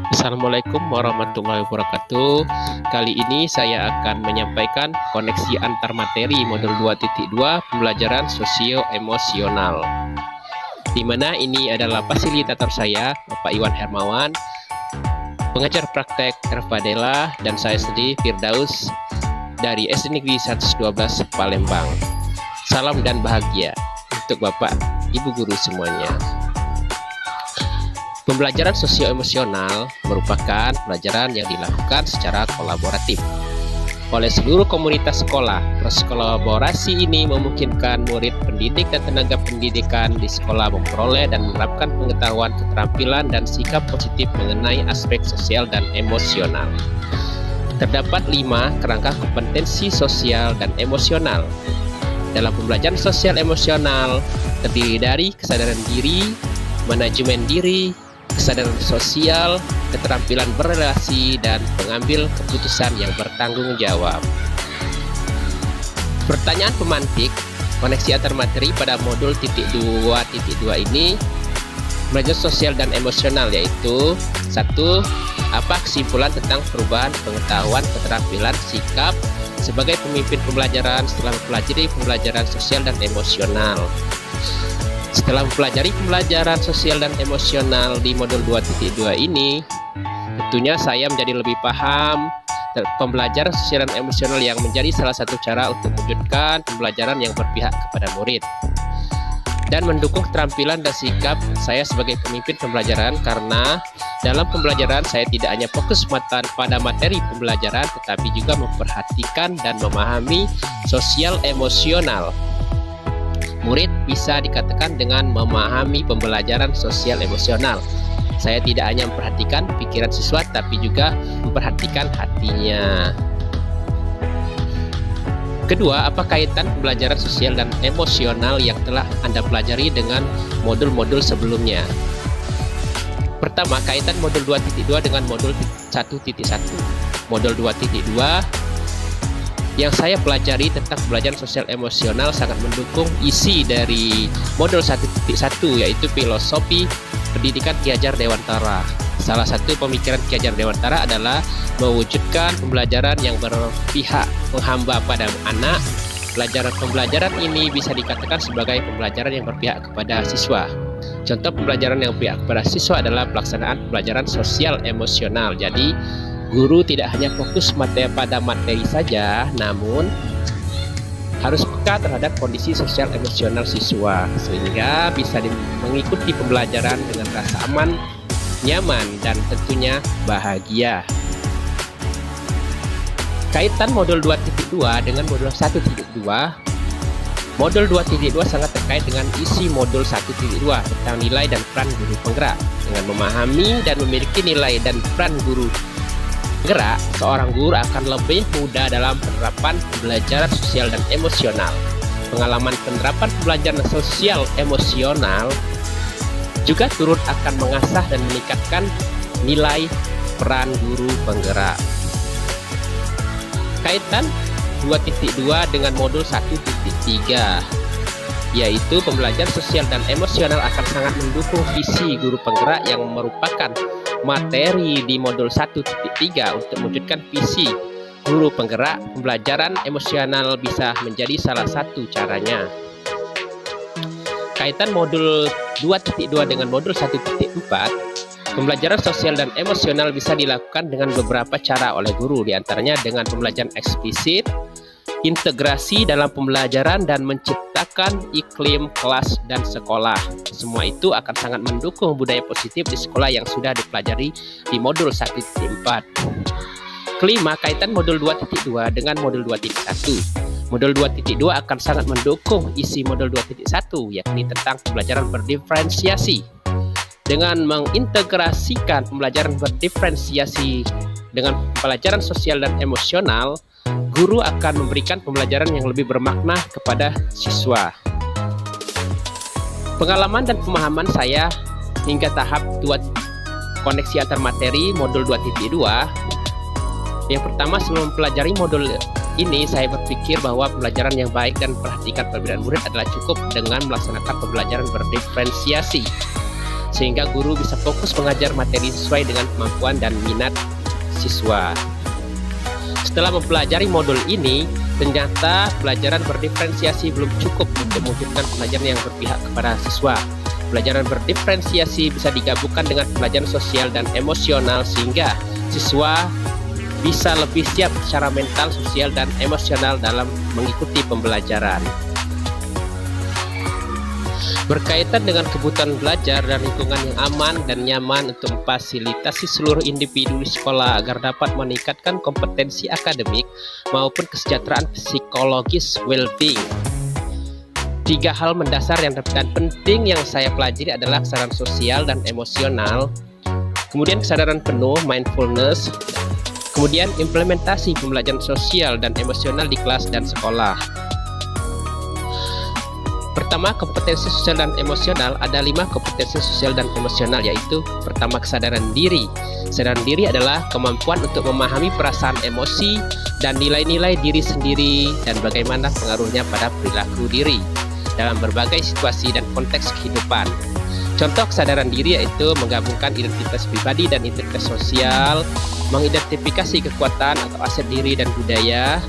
Assalamualaikum warahmatullahi wabarakatuh. Kali ini saya akan menyampaikan koneksi antar materi modul 2.2 pembelajaran sosio-emosional. Di mana ini adalah fasilitator saya, Bapak Iwan Hermawan, pengajar praktek Ervadela, dan saya sendiri Firdaus dari SD Negeri 112 Palembang. Salam dan bahagia untuk Bapak, Ibu guru semuanya. Pembelajaran sosio-emosional merupakan pembelajaran yang dilakukan secara kolaboratif oleh seluruh komunitas sekolah. Proses kolaborasi ini memungkinkan murid, pendidik, dan tenaga pendidikan di sekolah memperoleh dan menerapkan pengetahuan, keterampilan, dan sikap positif mengenai aspek sosial dan emosional. Terdapat 5 kerangka kompetensi sosial dan emosional. Dalam pembelajaran sosial emosional terdiri dari kesadaran diri, manajemen diri, kesadaran sosial, keterampilan berrelasi, dan pengambil keputusan yang bertanggung jawab. Pertanyaan pemantik koneksi antar materi pada modul 2.2 ini belajar sosial dan emosional, yaitu 1. Apa kesimpulan tentang perubahan pengetahuan, keterampilan, sikap sebagai pemimpin pembelajaran setelah mempelajari pembelajaran sosial dan emosional? Setelah mempelajari pembelajaran sosial dan emosional di modul 2.2 ini, tentunya saya menjadi lebih paham pembelajaran sosial dan emosional yang menjadi salah satu cara untuk mewujudkan pembelajaran yang berpihak kepada murid dan mendukung keterampilan dan sikap saya sebagai pemimpin pembelajaran, karena dalam pembelajaran saya tidak hanya fokus pada materi pembelajaran tetapi juga memperhatikan dan memahami sosial emosional. Murid bisa dikatakan dengan memahami pembelajaran sosial emosional. Saya tidak hanya memperhatikan pikiran siswa, tapi juga memperhatikan hatinya. Kedua, apa kaitan pembelajaran sosial dan emosional yang telah Anda pelajari dengan modul-modul sebelumnya? Pertama, kaitan modul 2.2 dengan modul 1.1. Modul 2.2 yang saya pelajari tentang pembelajaran sosial emosional sangat mendukung isi dari modul 1.1, yaitu filosofi pendidikan Ki Hajar Dewantara. Salah satu pemikiran Ki Hajar Dewantara adalah mewujudkan pembelajaran yang berpihak menghamba pada anak. Pembelajaran ini bisa dikatakan sebagai pembelajaran yang berpihak kepada siswa. Contoh pembelajaran yang berpihak kepada siswa adalah pelaksanaan pembelajaran sosial emosional. Jadi guru tidak hanya fokus pada materi saja, namun harus peka terhadap kondisi sosial emosional siswa sehingga bisa mengikuti pembelajaran dengan rasa aman, nyaman, dan tentunya bahagia. Kaitan modul 2.2 dengan modul 1.2. Modul 2.2 sangat terkait dengan isi modul 1.2 tentang nilai dan peran guru penggerak. Dengan memahami dan memiliki nilai dan peran guru gerak, seorang guru akan lebih mudah dalam penerapan pembelajaran sosial dan emosional. Pengalaman penerapan pembelajaran sosial emosional juga turut akan mengasah dan meningkatkan nilai peran guru penggerak. Kaitan 2.2 dengan modul 1.3, yaitu pembelajaran sosial dan emosional akan sangat mendukung visi guru penggerak yang merupakan materi di modul 1.3. Untuk mewujudkan visi guru penggerak, pembelajaran emosional bisa menjadi salah satu caranya. Kaitan modul 2.2 dengan modul 1.4, pembelajaran sosial dan emosional bisa dilakukan dengan beberapa cara oleh guru, diantaranya dengan pembelajaran eksplisit, integrasi dalam pembelajaran, dan menciptakan iklim kelas dan sekolah. Semua itu akan sangat mendukung budaya positif di sekolah yang sudah dipelajari di modul 1.4. Kelima, kaitan modul 2.2 dengan modul 2.1. Modul 2.2 akan sangat mendukung isi modul 2.1, yakni tentang pembelajaran berdiferensiasi. Dengan mengintegrasikan pembelajaran berdiferensiasi dengan pelajaran sosial dan emosional, guru akan memberikan pembelajaran yang lebih bermakna kepada siswa. Pengalaman dan pemahaman saya hingga tahap 2 koneksi antar materi modul 2.2. Yang pertama, sebelum mempelajari modul ini, saya berpikir bahwa pembelajaran yang baik dan perhatikan perbedaan murid adalah cukup dengan melaksanakan pembelajaran berdiferensiasi. sehingga guru bisa fokus mengajar materi sesuai dengan kemampuan dan minat siswa. Setelah mempelajari modul ini, ternyata pelajaran berdiferensiasi belum cukup untuk mewujudkan pelajaran yang berpihak kepada siswa. Pelajaran berdiferensiasi bisa digabungkan dengan pelajaran sosial dan emosional sehingga siswa bisa lebih siap secara mental, sosial, dan emosional dalam mengikuti pembelajaran. Berkaitan dengan kebutuhan belajar dan lingkungan yang aman dan nyaman untuk memfasilitasi seluruh individu di sekolah agar dapat meningkatkan kompetensi akademik maupun kesejahteraan psikologis well-being. 3 hal mendasar dan penting yang saya pelajari adalah kesadaran sosial dan emosional, kemudian kesadaran penuh mindfulness, kemudian implementasi pembelajaran sosial dan emosional di kelas dan sekolah. Pertama, kompetensi sosial dan emosional. Ada 5 kompetensi sosial dan emosional, yaitu pertama, kesadaran diri. Kesadaran diri adalah kemampuan untuk memahami perasaan, emosi, dan nilai-nilai diri sendiri dan bagaimana pengaruhnya pada perilaku diri dalam berbagai situasi dan konteks kehidupan. Contoh kesadaran diri yaitu menggabungkan identitas pribadi dan identitas sosial, mengidentifikasi kekuatan atau aset diri dan budaya,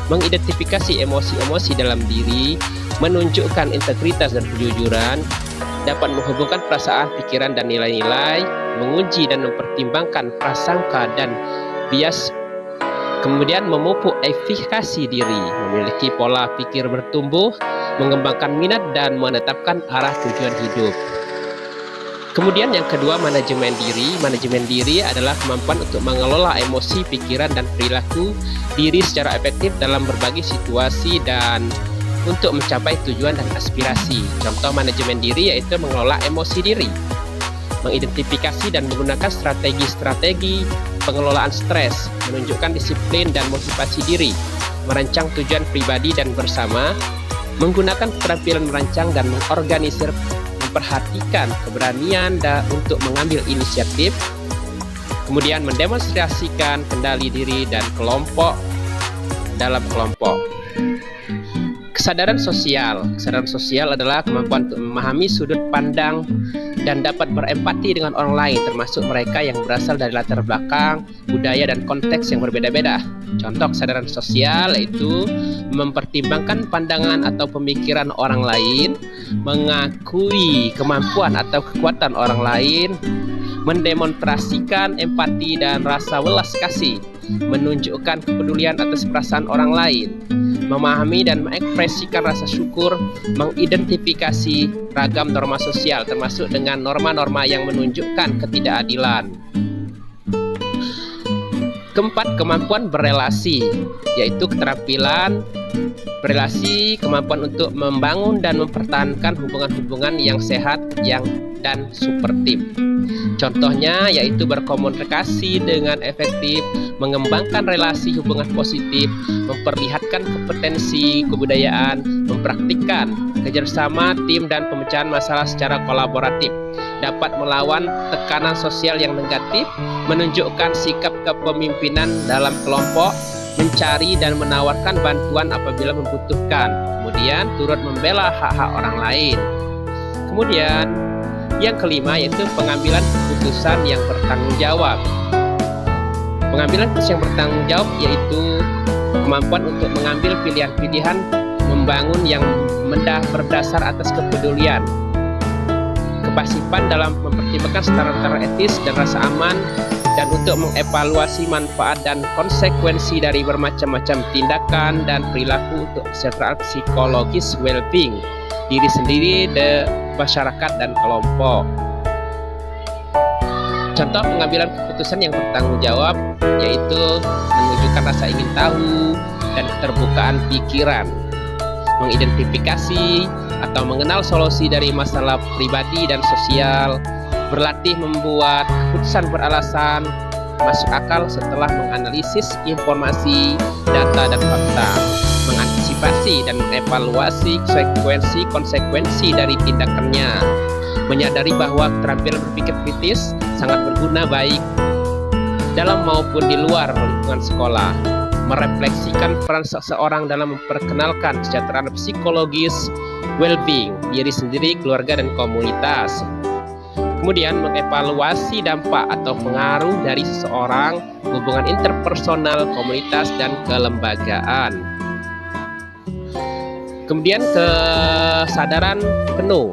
mengidentifikasi emosi-emosi dalam diri, menunjukkan integritas dan kejujuran, dapat menghubungkan perasaan, pikiran, dan nilai-nilai, menguji dan mempertimbangkan prasangka dan bias, kemudian memupuk efikasi diri, memiliki pola pikir bertumbuh, mengembangkan minat, dan menetapkan arah tujuan hidup. Kemudian yang kedua, manajemen diri. Manajemen diri adalah kemampuan untuk mengelola emosi, pikiran, dan perilaku diri secara efektif dalam berbagai situasi dan untuk mencapai tujuan dan aspirasi. Contoh manajemen diri yaitu mengelola emosi diri, mengidentifikasi dan menggunakan strategi-strategi pengelolaan stres, menunjukkan disiplin dan motivasi diri, merancang tujuan pribadi dan bersama, menggunakan keterampilan merancang dan mengorganisir, memperhatikan keberanian untuk mengambil inisiatif, kemudian mendemonstrasikan kendali diri dan kelompok dalam kelompok. Kesadaran sosial. Kesadaran sosial adalah kemampuan untuk memahami sudut pandang dan dapat berempati dengan orang lain, termasuk mereka yang berasal dari latar belakang, budaya, dan konteks yang berbeda-beda. Contoh kesadaran sosial yaitu mempertimbangkan pandangan atau pemikiran orang lain, mengakui kemampuan atau kekuatan orang lain, mendemonstrasikan empati dan rasa welas kasih, menunjukkan kepedulian atas perasaan orang lain, memahami dan mengekspresikan rasa syukur, mengidentifikasi ragam norma sosial termasuk dengan norma-norma yang menunjukkan ketidakadilan. Keempat, kemampuan berelasi, yaitu keterampilan berelasi, kemampuan untuk membangun dan mempertahankan hubungan-hubungan yang sehat dan suportif. Contohnya yaitu berkomunikasi dengan efektif, mengembangkan relasi hubungan positif, memperlihatkan kompetensi kebudayaan, mempraktikkan kerjasama tim dan pemecahan masalah secara kolaboratif, dapat melawan tekanan sosial yang negatif, menunjukkan sikap kepemimpinan dalam kelompok, mencari dan menawarkan bantuan apabila membutuhkan, kemudian turut membela hak-hak orang lain. Kemudian yang kelima yaitu pengambilan keputusan yang bertanggung jawab. Pengambilan keputusan yang bertanggung jawab yaitu kemampuan untuk mengambil pilihan-pilihan membangun yang berdasar atas kepedulian, kepasipan dalam mempertimbangkan standar etis dan rasa aman, dan untuk mengevaluasi manfaat dan konsekuensi dari bermacam-macam tindakan dan perilaku untuk kesejahteraan psikologis well-being diri sendiri, masyarakat, dan kelompok. Contoh pengambilan keputusan yang bertanggung jawab yaitu menunjukkan rasa ingin tahu dan keterbukaan pikiran, mengidentifikasi atau mengenal solusi dari masalah pribadi dan sosial, berlatih membuat keputusan beralasan masuk akal setelah menganalisis informasi, data, dan fakta, mengantisipasi dan mengevaluasi konsekuensi dari tindakannya, menyadari bahwa keterampilan berpikir kritis sangat berguna baik dalam maupun di luar lingkungan sekolah, merefleksikan peran seseorang dalam memperkenalkan kesejahteraan psikologis well-being diri sendiri, keluarga, dan komunitas. Kemudian mengevaluasi dampak atau pengaruh dari seseorang, hubungan interpersonal, komunitas, dan kelembagaan. Kemudian kesadaran penuh,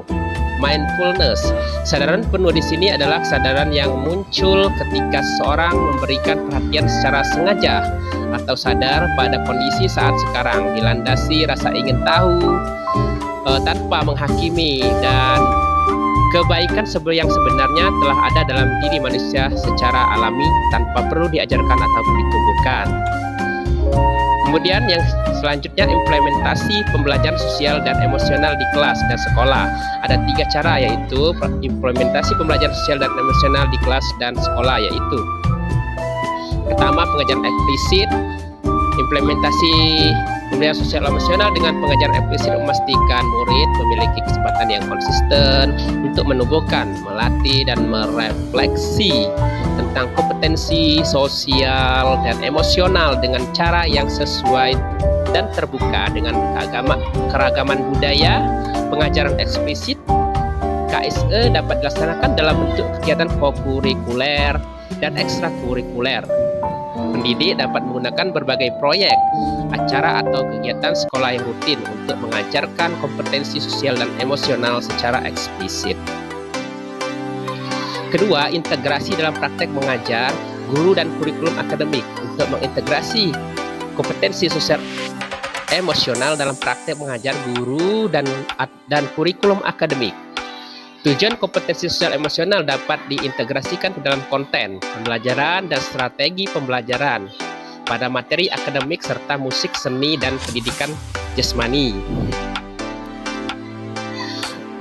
mindfulness. Kesadaran penuh di sini adalah kesadaran yang muncul ketika seseorang memberikan perhatian secara sengaja atau sadar pada kondisi saat sekarang, dilandasi rasa ingin tahu tanpa menghakimi, dan kebaikan yang sebenarnya telah ada dalam diri manusia secara alami tanpa perlu diajarkan ataupun ditumbuhkan. Kemudian yang selanjutnya, implementasi pembelajaran sosial dan emosional di kelas dan sekolah. Ada 3 cara, yaitu implementasi pembelajaran sosial dan emosional di kelas dan sekolah, yaitu pertama, pengajaran eksplisit. Implementasi pembelajaran sosial emosional dengan pengajaran eksplisit memastikan murid memiliki kesempatan yang konsisten untuk menumbuhkan, melatih, dan merefleksi tentang kompetensi sosial dan emosional dengan cara yang sesuai dan terbuka dengan keragaman budaya. Pengajaran eksplisit KSE dapat dilaksanakan dalam bentuk kegiatan kokurikuler dan ekstrakurikuler. Pendidik dapat menggunakan berbagai proyek, acara, atau kegiatan sekolah yang rutin untuk mengajarkan kompetensi sosial dan emosional secara eksplisit. Kedua, integrasi dalam praktek mengajar guru dan kurikulum akademik untuk mengintegrasi kompetensi sosial emosional dalam praktek mengajar guru dan kurikulum akademik. Tujuan kompetensi sosial emosional dapat diintegrasikan ke dalam konten pembelajaran dan strategi pembelajaran pada materi akademik serta musik, seni, dan pendidikan jasmani.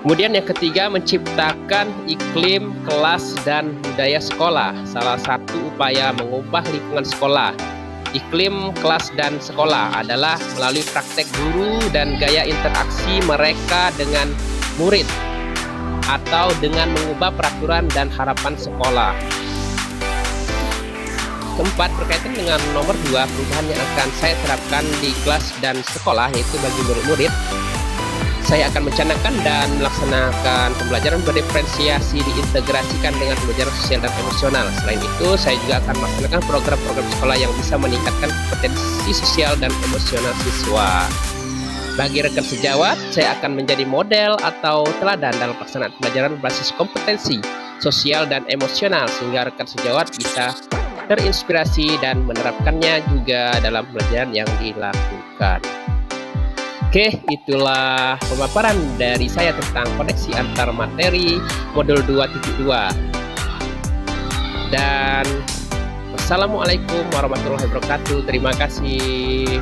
Kemudian yang ketiga, menciptakan iklim kelas dan budaya sekolah. Salah satu upaya mengubah lingkungan sekolah, iklim kelas dan sekolah adalah melalui praktek guru dan gaya interaksi mereka dengan murid, atau dengan mengubah peraturan dan harapan sekolah. Keempat, berkaitan dengan nomor 2, perubahan yang akan saya terapkan di kelas dan sekolah, yaitu bagi murid-murid, saya akan mencanangkan dan melaksanakan pembelajaran berdiferensiasi diintegrasikan dengan pembelajaran sosial dan emosional. Selain itu, saya juga akan melaksanakan program-program sekolah yang bisa meningkatkan kompetensi sosial dan emosional siswa. Bagi rekan sejawat, saya akan menjadi model atau teladan dalam pelaksanaan pembelajaran berbasis kompetensi sosial dan emosional, sehingga rekan sejawat bisa terinspirasi dan menerapkannya juga dalam pembelajaran yang dilakukan. Oke, itulah pemaparan dari saya tentang koneksi antar materi modul 2.2. Dan wassalamualaikum warahmatullahi wabarakatuh. Terima kasih.